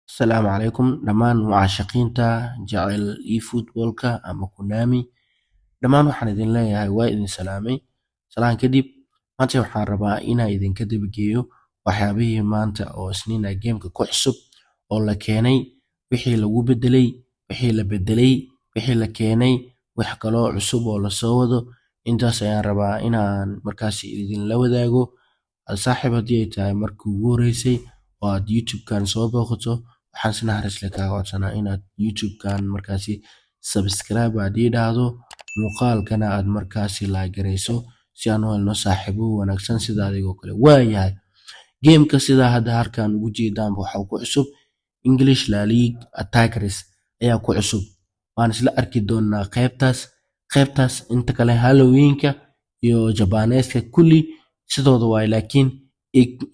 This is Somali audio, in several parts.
Asalaamu calaykum dhammaan mucaashaqiinta jecel eFootballka ama Konami. Dhammaan waxaan idin leeyahay waa idin salaamay. Salaan kadib, maanta waxaan rabaa inaan idinka dabageeyo waxyaabihii maanta oo Isniina gameka ku cusub oo la keenay, wixii lagu bedelay, wixii la bedelay, wixii la keenay, wax kaloo cusub oo la soo wado. Intaas ayaan rabaa inaan markaasi idinla wadaago. Saaxiib haddii ay tahay markii ugu horeysay oo aad YouTube-kan soo booqato, waxaan si naxariis leh kaaga codsanaa inaad YouTube-kan markaasi subscribe aad ii dhahdo, muuqaalkana aad markaasi like gareyso si aan u helno saaxiibo wanaagsan sida adigoo kale. Waayahay gameka sida hadda halkan ugu jeedaanba waxaa ku cusub English La Ligue Attackers ayaa ku cusub. Waan isla arki doonaa qaybtaas inta kale Halloweenka iyo Japaneeska kulli sidooda waay, laakiin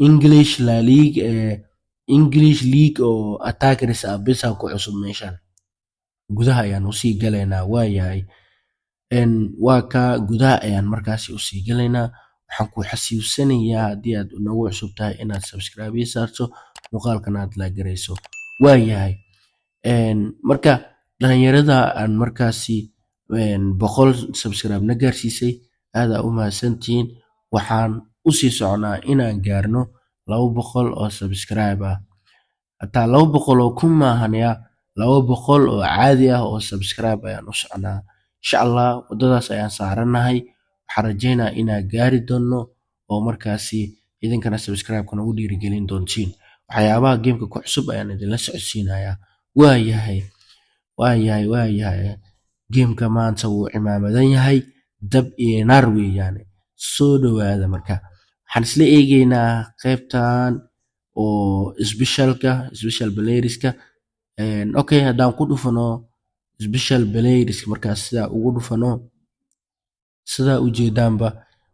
English La Ligue English League oo Attackers ah bisa ku cusub meeshan. Gudaha ayaan usii galaynaa. Waayahay waa ka gudaha ayaan markaasi usii galaynaa. Waxaan ku xasuusanayaa haddii aad nagu cusub tahay inaad subscribe ii saarto, muuqaalkana aad like gareyso. Waayahay marka dhalinyarada aan markaasi 100 subscribe na gaarsiisay aad u mahadsantihiin. Waxaan usii soconaa inaan gaarno 200 oo subscribe ah. Hataa 200 oo kun maahan ya, 200 oo caadi ah oo subscribe ayaan u soconaa. Insha Allah wadadaas ayaan saaranahay. Waxaan rajeynaa inaan gaari doono oo markaasi idinkana subscribe-ka nagu dhiirigelin doontiin. Waxyaabaha gameka ku cusub ayaan idinla socodsiinayaa. Waayahay gameka maanta wuu cimaamadan yahay, dab iyo naar weeyaan. Soo dhawaada marka. Waxaan isla eegaynaa qaybtan oo special playerska. Okay, haddaan ku dhufano special playerska markaas sida ugu dhufano, sida u jeedaanba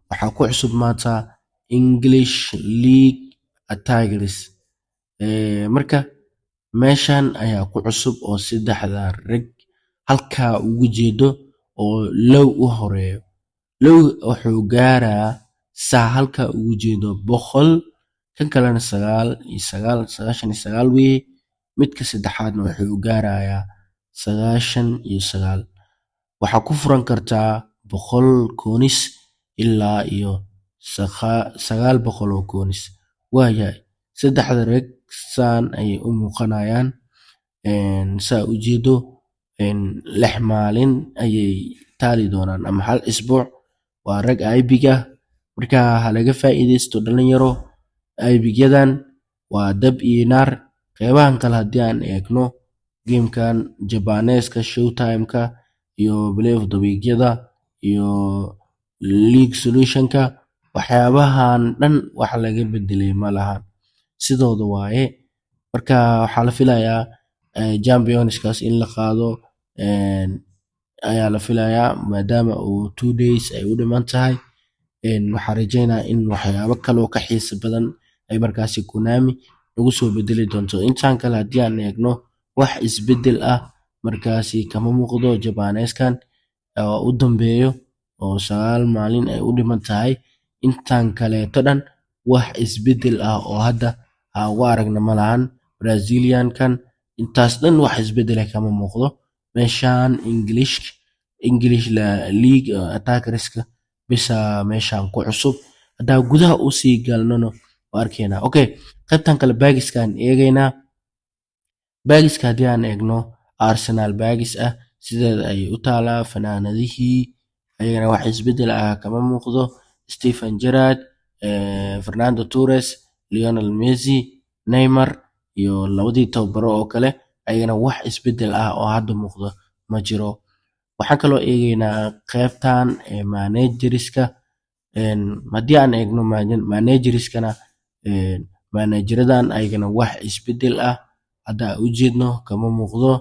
waxaa ku cusub maanta English League Attackers. Marka meeshan ayaa ku cusub oo saddexda rag halkaa ugu jeedo oo low u horeeyo. Low wuxuu gaaraa saa halka ugu jeedo 100, kan kalena 99 weye. Midka saddexaadna wuxuu gaarayaa 99. Waxaa ku furan kartaa 100 koonis ilaa iyo 900 oo koonis. Waayahay saddexda rag saan ayay u muuqanayaan. Saa u jeedo 6 maalin ayay taali doonaan ama 1 isbuuc. Waa rag aybiga marka halaga faa'iideysto dhalinyaro. Aybigyadan waa dab iyo naar. Qeybahan kale haddii aan eegno gamekan Japaneeska Showtime-ka iyo Play of the Week-yada iyo League Solution-ka, waxyaabahan dhan wax laga bedelay ma lahan, sidooda waaye. Marka waxaa la filayaa Championskaas in la qaado ayaa la filayaa maadaama uu 2 days ay u dhiman tahay. Waxaan rajeynaa in waxyaabo kale oo ka xiiso badan ay markaasi Konami ugu soo bedeli doonto. Intaan kale haddii aan eegno wax isbedel ah markaasi kama muuqdo. Japaneeskan u dambeeyo oo 9 maalin ay u dhiman tahay. Intaan kaleeto dhan wax isbedel ah oo hadda aan ugu aragna ma lahan. Brazilian-kan intaas dhan wax isbedel kama muuqdo. Meeshan English La Ligue Attackerska bisa meeshan ku cusub. Haddaan gudaha usii galnano waa arkaynaa. Okay, qaybtan kale bagiskaan eegaynaa. Bagiska haddii aan eegno Arsenal bagis ah sideeda ayay u taalaa. Fanaanadihii ayagana wax isbedel ah kama muuqdo. Steven Gerrard, Fernando Torres, Lionel Messi, Neymar iyo labadii tababaro oo kale ayagana wax isbedel ah oo hadda muuqdo ma jiro. Waxaan kaloo eegaynaa qaybtan managerska. Haddii aan eegno managerskana manageradan ayagana wax isbedel ah hadda u jeedno kama muuqdo.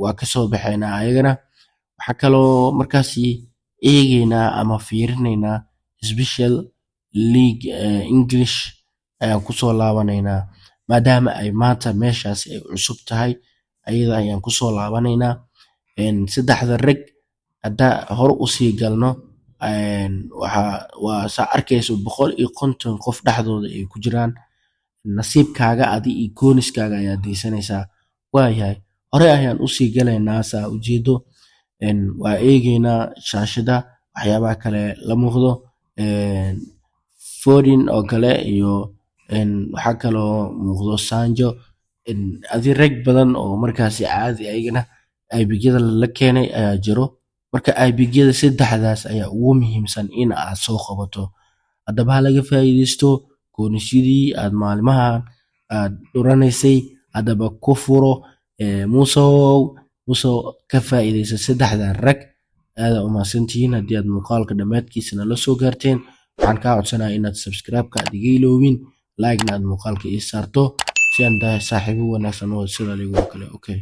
Waa ka soo baxaynaa ayagana. Waxaa kaloo markaasi eegaynaa ama fiirinaynaa special league English ayaan ku soo laabanaynaa maadaama ay maanta meeshaas ay cusub tahay. Ayada ayaan ku soo laabanaynaa. Saddexda rag hadda hor usii galno waa saa arkayso 150 qof dhexdooda ay ku jiraan. nasiibkaaga adi iyo kooniskaaga ayaad deysanaysaa. Waayahay, hore ayaan usii galaynaa saa ujeedo. Waa eegaynaa shaashada waxyaabaha kale la muuqdo. Foden oo kale iyo waxaa kaloo muuqdo Sancho. Adi rag badan oo markaasi caadi ayagana aybigyada la keenay ayaa jiro. Marka aybigyada saddexdaas ayaa ugu muhiimsan in aad soo qabato. Haddaba ha laga faa'iidaysto koonisyadii aad maalmaha aad dhuranaysay. Haddaba ku furo Musow ka faa'iidaysa saddexdan rag. Aad u mahadsantihiin haddii aad muuqaalka dhammaadkiisana la soo gaarteen. Waxaan kaa codsanayaa inaad subscribe-ka aad iga iloobin, like-na aad muuqaalka ii saarto si aan tahay saaxiibo wanaagsan oo sida adiga oo kale. Okay.